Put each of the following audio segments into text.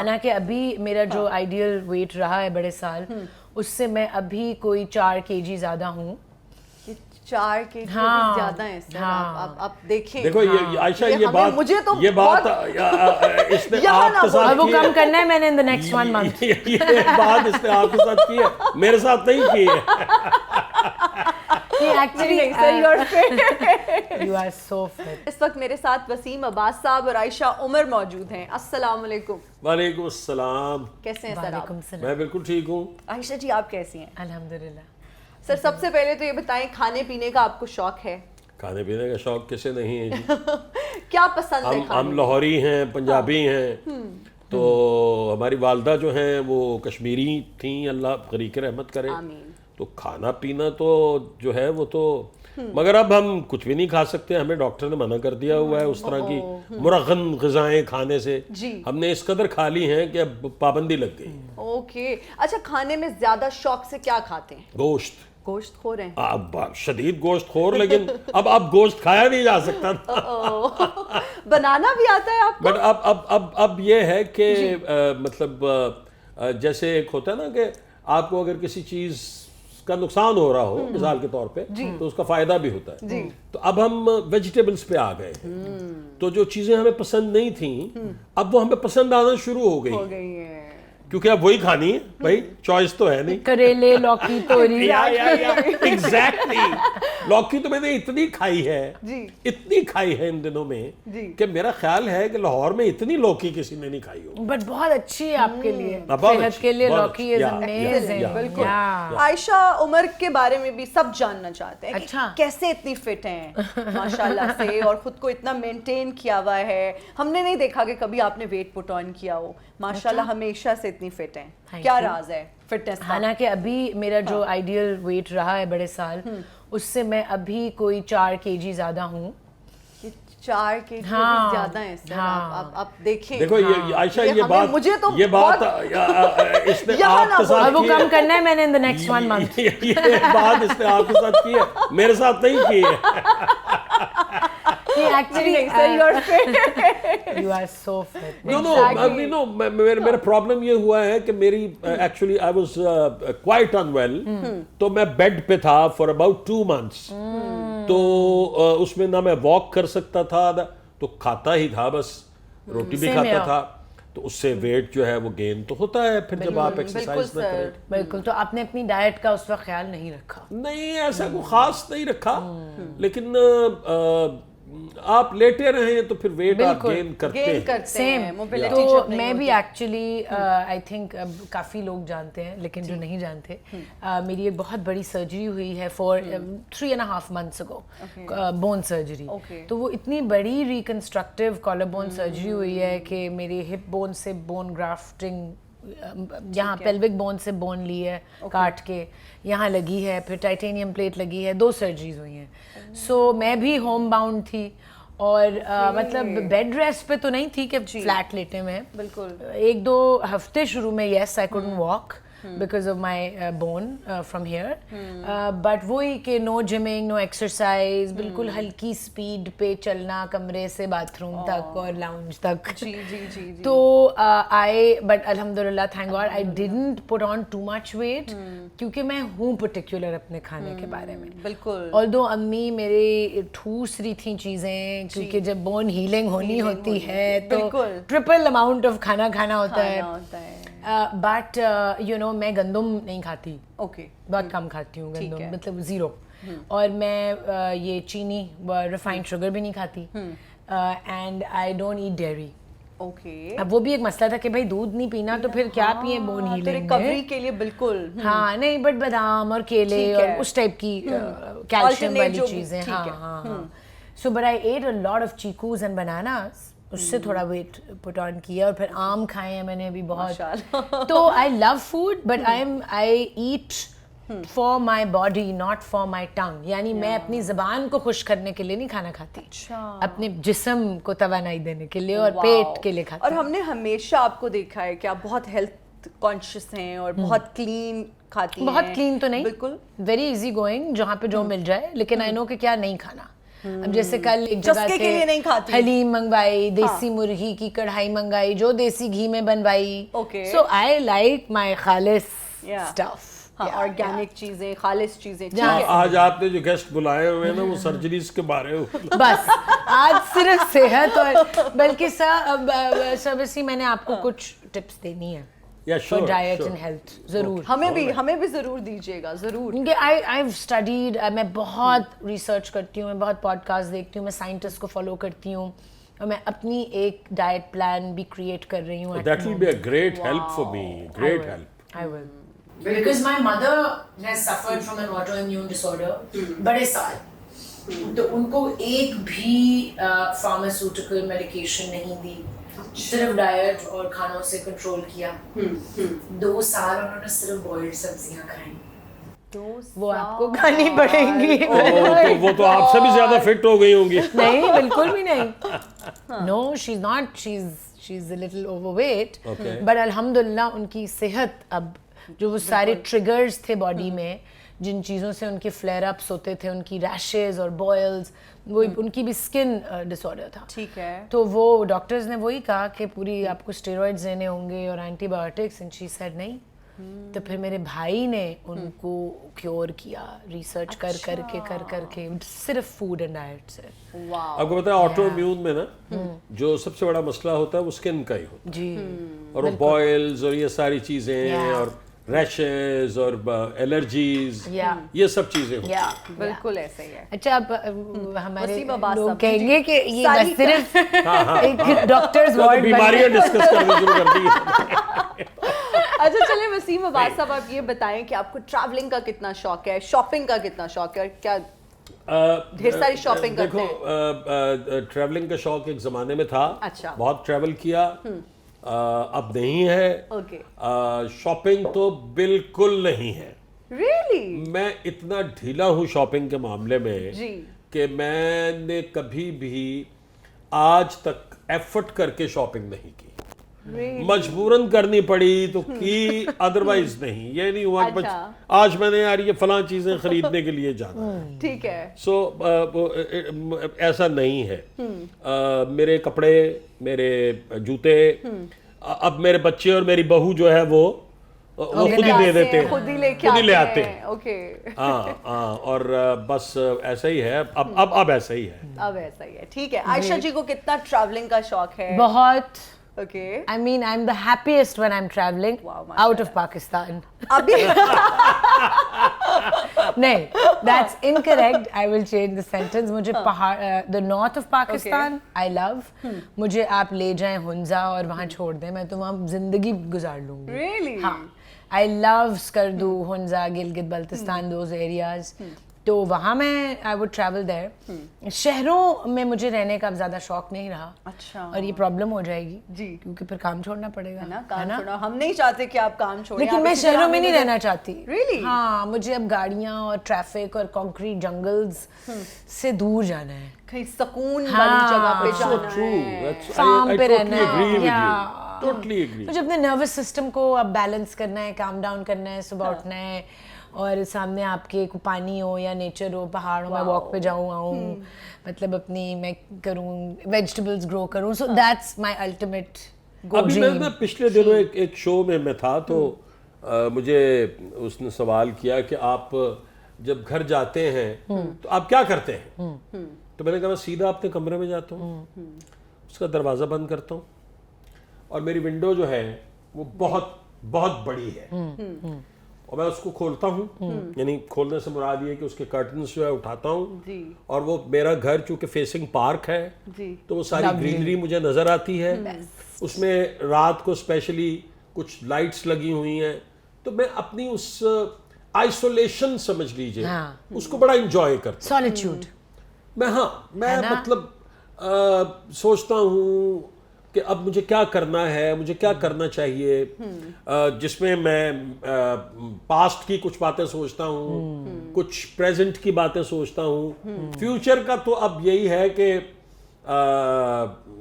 حالانکہ ابھی میرا جو آئیڈیل ویٹ رہا ہے بڑے سال اس سے میں ابھی کوئی 4 kg زیادہ ہوں. 4 kg زیادہ ہیں سر. آپ دیکھیں, دیکھو عائشہ یہ بات اس نے آپ کے ساتھ وہ کم کرنا ہے میں نے in the next 1 month. یہ بات اس نے آپ کے ساتھ کی ہے, میرے ساتھ نہیں کی ہے. Actually, you are fit. you are so fit. اس وقت میرے ساتھ وسیم عباس صاحب اور عائشہ عمر موجود ہیں. السلام علیکم. وعلیکم السلام. کیسے ہیں سر آپ؟ میں بالکل ٹھیک ہوں. عائشہ جی آپ کیسی ہیں؟ الحمدللہ. سر سب سے پہلے تو یہ بتائیں, کھانے پینے کا آپ کو شوق ہے؟ کھانے پینے کا شوق کسے نہیں ہے جی. کیا پسند ہے؟ ہم لاہوری ہیں, پنجابی ہیں, تو ہماری والدہ جو ہیں وہ کشمیری تھیں, اللہ غریق رحمت کرے. تو کھانا پینا تو جو ہے وہ تو, مگر اب ہم کچھ بھی نہیں کھا سکتے, ہمیں ڈاکٹر نے منع کر دیا ہوا ہے اس طرح کی مرغن غذائیں کھانے سے. ہم نے اس قدر کھا لی ہیں کہ اب پابندی لگ گئی. اوکے, اچھا کھانے میں زیادہ شوق سے کیا کھاتے ہیں؟ گوشت. گوشت خور ہیں اب شدید گوشت خور, لیکن اب گوشت کھایا نہیں جا سکتا. بنانا بھی آتا ہے آپ کو؟ بٹ اب یہ ہے کہ مطلب جیسے ایک ہوتا ہے نا کہ آپ کو اگر کسی چیز کا نقصان ہو رہا ہو مثال کے طور پہ تو اس کا فائدہ بھی ہوتا ہے. تو اب ہم ویجیٹیبلز پہ آ گئے ہیں, تو جو چیزیں ہمیں پسند نہیں تھیں اب وہ ہمیں پسند آنا شروع ہو گئی ہیں, کیونکہ اب وہی کھانی ہے بھائی, چوائس تو ہے نہیں. کریلے, لوکی, توری. ایگزیکٹلی, لوکی تو میں نے اتنی کھائی ہے ان دنوں میں کہ میرا خیال ہے کہ لاہور میں اتنی لوکی کسی نے نہیں کھائی ہو. بٹ بہت اچھی ہے آپ کے لیے, صحت کے لیے لوکی از امیزنگ. بالکل. عائشہ عمر کے بارے میں بھی سب جاننا چاہتے ہیں کہ کیسے اتنی فٹ ہیں ماشاءاللہ سے, اور خود کو اتنا مینٹین کیا ہوا ہے. ہم نے نہیں دیکھا کہ کبھی آپ نے ویٹ پٹ آن کیا ہو. ماشاءاللہ ہمیشہ سے اتنی فٹ ہیں, کیا راز ہے فٹنس کا؟ حالانکہ ابھی میرا جو آئیڈیل ویٹ رہا ہے بڑے سال اس سے میں ابھی کوئی 4 kg زیادہ ہوں. 4 kg زیادہ ہیں سر. آپ دیکھیں, دیکھو عائشہ یہ بات اس نے آپ کے ساتھ وہ کم کرنا ہے میں نے in the next 1 month. یہ بات اس نے آپ کے ساتھ کی ہے, میرے ساتھ نہیں کی ہے. Actually, you are fit. you are so fit. No, میرا پرابلم یہ ہوا ہے کہ میری actually I was quite unwell, تو میں بیڈ پہ تھا for about 2 months. تو اس میں نہ میں واک کر سکتا تھا, تو کھاتا ہی تھا بس, روٹی بھی کھاتا تھا, تو اس سے ویٹ جو ہے وہ گین تو ہوتا ہے پھر جب آپ ایکسرسائز نہ کریں. بالکل. تو آپ نے اپنی ڈائٹ کا اس وقت خیال نہیں رکھا؟ نہیں, ایسا کوئی خاص نہیں رکھا, لیکن آپ لیٹے رہیں تو پھر ویٹ آپ گین کرتے ہیں. تو میں بھی ایکچولی آئی تھنک کافی لوگ جانتے ہیں لیکن جو نہیں جانتے, میری ایک بہت بڑی سرجری ہوئی ہے for 3.5 months ago, bone surgery. تو وہ اتنی بڑی ریکنسٹرکٹیو کالر بون سرجری ہوئی ہے کہ میرے ہپ بون سے بون گرافٹنگ, یہاں پیلوک بون سے بون لی ہے کاٹ کے, یہاں لگی ہے, پھر ٹائٹینیم پلیٹ لگی ہے, 2 سرجریز ہوئی ہیں. سو میں بھی ہوم باؤنڈ تھی, اور مطلب بیڈ ریسٹ پہ تو نہیں تھی کہ فلیٹ لیٹے میں. بالکل. 1-2 ہفتے شروع میں yes I couldn't walk because of my bone from here, but وہی کہ نو جمنگ, نو ایکسرسائز, بالکل ہلکی سپیڈ پہ چلنا کمرے سے باتھ روم تک اور لاؤنج تک. تو بٹ الحمدللہ thank God I didn't put on too much weight, کیونکہ میں ہوں پرٹیکولر اپنے کھانے کے بارے میں. بالکل. although امی میرے ٹھوس رہی تھیں چیزیں, کیونکہ جب بون ہیلنگ ہونی ہوتی ہے تو ٹرپل اماؤنٹ آف کھانا کھانا ہوتا ہے. بٹ یو نو میں گندم نہیں کھاتی, بہت کم کھاتی ہوں گندم, مطلب 0. اور میں یہ چینی ریفائنڈ شوگر بھی نہیں کھاتی, and I don't eat dairy. اب وہ بھی ایک مسئلہ تھا کہ بھائی دودھ نہیں پینا تو پھر کیا پیئے بون ہیلنگ ریکوری کے لیے. بالکل. ہاں نہیں, بٹ بادام اور کیلے اور اس ٹائپ کی کیلشیم والی چیزیں. ہاں. So but I ate a lot of chikoos and bananas, اس سے تھوڑا ویٹ پٹ آن کیا, اور پھر آم کھائے ہیں میں نے ابھی بہت. تو I love food, but I eat for my body not for my tongue. یعنی میں اپنی زبان کو خوش کرنے کے لیے نہیں کھانا کھاتی, اپنے جسم کو توانائی دینے کے لیے اور پیٹ کے لیے کھاتی. اور ہم نے ہمیشہ آپ کو دیکھا ہے کہ آپ بہت ہیلتھ کانشیس ہیں اور بہت کلین کھاتی ہیں. بہت کلین تو نہیں, بالکل ویری ایزی گوئنگ, جہاں پہ جو مل جائے, لیکن آئی نو کہ کیا نہیں کھانا. اب جیسے کل ایک جگہ چسکے کے لیے نہیں کھاتی, حلیم منگوائی, دیسی مرغی کی کڑھائی منگائی جو دیسی گھی میں بنوائی. سو آئی لائک مائی خالص اسٹف, آرگینک چیزیں, خالص چیزیں. آج آپ نے جو گیسٹ بلائے ہوئے ہیں نا وہ سرجریز کے بارے میں بس آج صرف صحت, اور بلکہ سر ویسی میں نے آپ کو کچھ ٹپس دینی ہے for diet and health. ضرور ہمیں بھی ضرور دیجیے گا, ضرور. کیونکہ I've studied, میں بہت ریسرچ کرتی ہوں, میں بہت پوڈ کاسٹ دیکھتی ہوں, میں سائنٹسٹ کو فالو کرتی ہوں, اور میں اپنی ایک ڈائٹ پلان بھی کریٹ کر رہی ہوں. That will be a great help for me, great help. I will. Because my mother has suffered from an autoimmune disorder بڑے سال, تو ان کو ایک بھی فارماسیوٹیکل میڈیکیشن نہیں دی, صرف ڈائٹ اور کھانوں سے کنٹرول کیا. 2 سال انہوں نے صرف بوائلڈ سبزیاں کھائیں. وہ آپ کو کھانی پڑیں گی. وہ تو آپ سے بھی زیادہ فٹ ہو گئی ہوں گی. نہیں, بالکل بھی نہیں. No, she's not. She's a little overweight. But الحمدللہ ان کی صحت, اب جو وہ سارے ٹریگرز تھے باڈی میں, جن چیزوں سے ان کے فلیئر اپس ہوتے تھے, ان کی ریشز اور بوائلز, وہ ان کی بھی اسکن ڈس آرڈر تھا. ٹھیک ہے. تو وہ ڈاکٹرز نے وہی کہا کہ پوری آپ کو اسٹیرائڈز دینے ہوں گے اور antibiotics, and she said نہیں. تو پھر میرے بھائی نے ان کو کیور کیا ریسرچ کر کے صرف فوڈ اینڈ ڈائٹ سے. آپ کو پتا ہے آٹو امیون میں نا جو سب سے بڑا مسئلہ ہوتا ہے وہ اسکن کا ہی ہوتا ہے. جی, اور وہ بوائلز اور یہ ساری چیزیں اور ریشز اور الرجیز, یہ سب چیزیں ہوتی ہیں. بالکل ایسا ہی ہے. اچھا, اب ہمارے لوگ کہیں گے کہ یہ بس صرف ایک ڈاکٹرز وارڈ بیماریاں ڈسکس کرنا شروع کر دی. اچھا چلیں وسیم عباس صاحب, آپ یہ بتائیں کہ آپ کو ٹریولنگ کا کتنا شوق ہے, شاپنگ کا کتنا شوق ہے, کیا ڈھیر ساری شاپنگ کرتے ہیں؟ دیکھو, ٹریولنگ کا شوق ایک زمانے میں تھا, اچھا, بہت ٹریول کیا, اب نہیں ہے. شاپنگ تو بالکل نہیں ہے. ریئلی؟ میں اتنا ڈھیلا ہوں شاپنگ کے معاملے میں کہ میں نے کبھی بھی آج تک ایفرٹ کر کے شاپنگ نہیں کی. مجبوراً کرنی پڑی تو کی, ادروائز نہیں. یہ نہیں ہوا کہ آج میں نے یار یہ فلاں چیزیں خریدنے کے لیے جانا ہے. ٹھیک ہے. سو ایسا نہیں ہے. میرے کپڑے, میرے جوتے, اب میرے بچے اور میری بہو جو ہے وہ خود ہی دے دیتے ہیں, خود ہی لے آتے ہیں. اوکے. ہاں, اور بس ایسا ہی ہے. اب ایسا ہی ہے. اب ایسا ہی ہے. ٹھیک ہے. عائشہ جی کو کتنا ٹریولنگ کا شوق ہے؟ بہت. Okay. I mean, I'm the happiest when I'm traveling out of Pakistan. نہیں, that's incorrect. I will change the sentence. مجھے پہاڑ, the north of Pakistan, I love. مجھے آپ لے جائیں ہنزا اور وہاں چھوڑ دیں, میں تو وہاں زندگی گزار لوں گی. Really? ہاں, I love Skardu, Hunza, Gilgit Baltistan, those areas. تو وہاں میں I would travel there. شہروں میں مجھے رہنے کا اب زیادہ شوق نہیں رہا. اچھا. اور یہ پرابلم ہو جائے گی جی, کیونکہ پھر کام چھوڑنا پڑے گا. کام چھوڑنا ہم نہیں چاہتے کہ آپ کام چھوڑیں, لیکن میں شہروں میں نہیں رہنا چاہتی. Really? ہاں, مجھے اب گاڑیاں اور ٹریفک اور کنکریٹ جنگلز سے دور جانا ہے, کہیں سکون والی جگہ پہ جانا ہے, فارم پہ رہنا ہے. مجھے اپنے نروس سسٹم کو اب بیلنس کرنا ہے, کام ڈاؤن کرنا ہے, صبح اٹھنا ہے, اور سامنے آپ کے پانی ہو یا نیچر ہو, پہاڑوں میں واک پہ جاؤں آؤں, مطلب اپنی میں کروں, ویجیٹیبلز گرو کروں. So that's my ultimate goal. ابھی میں پچھلے دنوں ایک شو میں تھا, تو مجھے اس نے سوال کیا کہ آپ جب گھر جاتے ہیں تو آپ کیا کرتے ہیں؟ تو میں نے کہا میں سیدھا اپنے کمرے میں جاتا ہوں, اس کا دروازہ بند کرتا ہوں, اور میری ونڈو جو ہے وہ بہت بہت بڑی ہے, اور میں اس کو کھولتا ہوں. یعنی کھولنے سے مراد یہ کہ اس کے کرٹنز جو ہے اٹھاتا ہوں, اور وہ میرا گھر چونکہ فیسنگ پارک ہے تو وہ ساری گرینری مجھے نظر آتی ہے. اس میں رات کو اسپیشلی کچھ لائٹس لگی ہوئی ہیں, تو میں اپنی اس آئسولیشن سمجھ لیجئے اس کو بڑا انجوائے کرتا ہوں. سولیٹیوڈ. میں مطلب سوچتا ہوں کہ اب مجھے کیا کرنا ہے, مجھے کیا کرنا چاہیے, جس میں پاسٹ کی کچھ باتیں سوچتا ہوں, کچھ پریزنٹ کی باتیں سوچتا ہوں. فیوچر کا تو اب یہی ہے کہ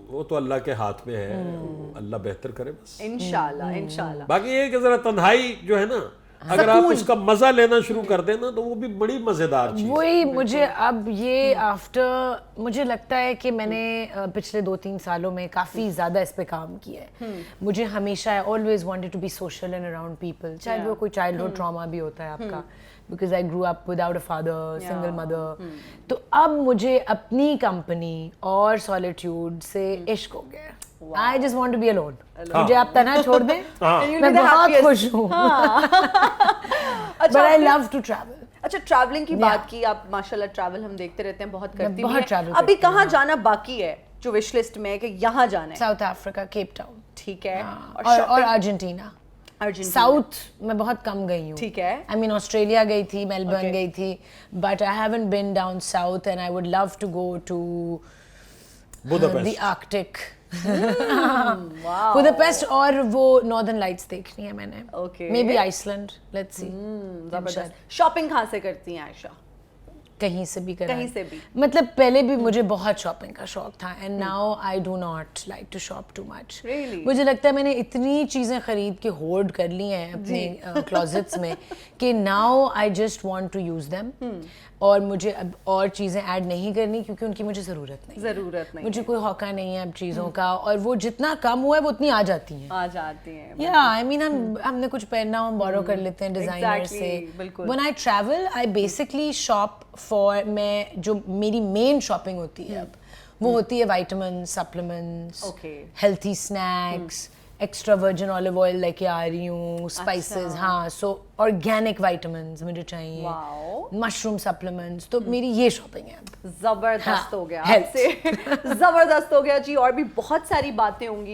وہ تو اللہ کے ہاتھ میں ہے, اللہ بہتر کرے بس. انشاءاللہ. باقی یہ کہ ذرا تنہائی جو ہے نا اگر آپ اس کا مزہ لینا شروع کر دیں نا تو وہ بھی بڑی مزیدار چیز. وہی مجھے اب یہ آفٹر مجھے لگتا ہے کہ میں نے پچھلے 2-3 سالوں میں کافی زیادہ اس پہ کام کیا ہے. مجھے ہمیشہ I always wanted to be social and around people, چاہے وہ کوئی چائلڈہڈ ٹراما بھی ہوتا ہے آپ کا, because I grow up without a father, single mother. تو اب مجھے اپنی کمپنی اور سالیٹیوڈ سے عشق ہو گیا. I just want to be alone. مجھے آپ تنہا چھوڑ دیں, میں بہت خوش ہوں. But I love to travel. اچھا ٹریولنگ کی بات کی آپ, ماشاء اللہ ٹریول ہم دیکھتے رہتے ہیں, بہت کرتی ہیں. ابھی کہاں جانا باقی ہے جو وش لسٹ میں ہے کہ یہاں جانا ہے؟ South Africa, Cape Town. ٹھیک ہے. اور ارجنٹینا. ساؤتھ میں بہت کم گئی ہوں. ٹھیک ہے. آئی مین آسٹریلیا گئی تھی, میلبرن گئی تھی, but I haven't been down south and I would love to go to the Arctic, Budapest, اور وہ ناردرن لائٹس دیکھنی ہے میں نے. Maybe Iceland, let's see. Shopping کہاں سے کرتی ہیں عائشہ؟ کہیں سے بھی کریں, کہیں سے بھی. مطلب پہلے بھی مجھے بہت شاپنگ کا شوق تھا, and now I do not like to shop too much. مجھے لگتا ہے میں نے اتنی چیزیں خرید کے ہولڈ کر لی ہیں اپنے کلوزٹس میں کہ now I just want to use them, اور مجھے اب اور چیزیں ایڈ نہیں کرنی کیونکہ ان کی مجھے ضرورت نہیں. مجھے کوئی ہوکا نہیں ہے اب چیزوں کا, اور وہ جتنا کم ہوا ہے وہ اتنی آ جاتی ہیں. یا آئی مین ہم نے کچھ پہننا ہم بورو کر لیتے ہیں ڈیزائنر سے. when I travel I basically shop for, میں جو میری مین شاپنگ ہوتی ہے اب وہ ہوتی ہے vitamin, supplements, healthy snacks, extra virgin olive oil لے کے آ رہی ہوں, اسپائسز. ہاں, سو آرگینک وائٹامنس مجھے چاہیے, مشروم سپلیمنٹس. تو میری یہ شاپنگ ہے اب. زبردست ہو گیا آپ سے, زبردست ہو گیا جی. اور بھی بہت ساری باتیں ہوں گی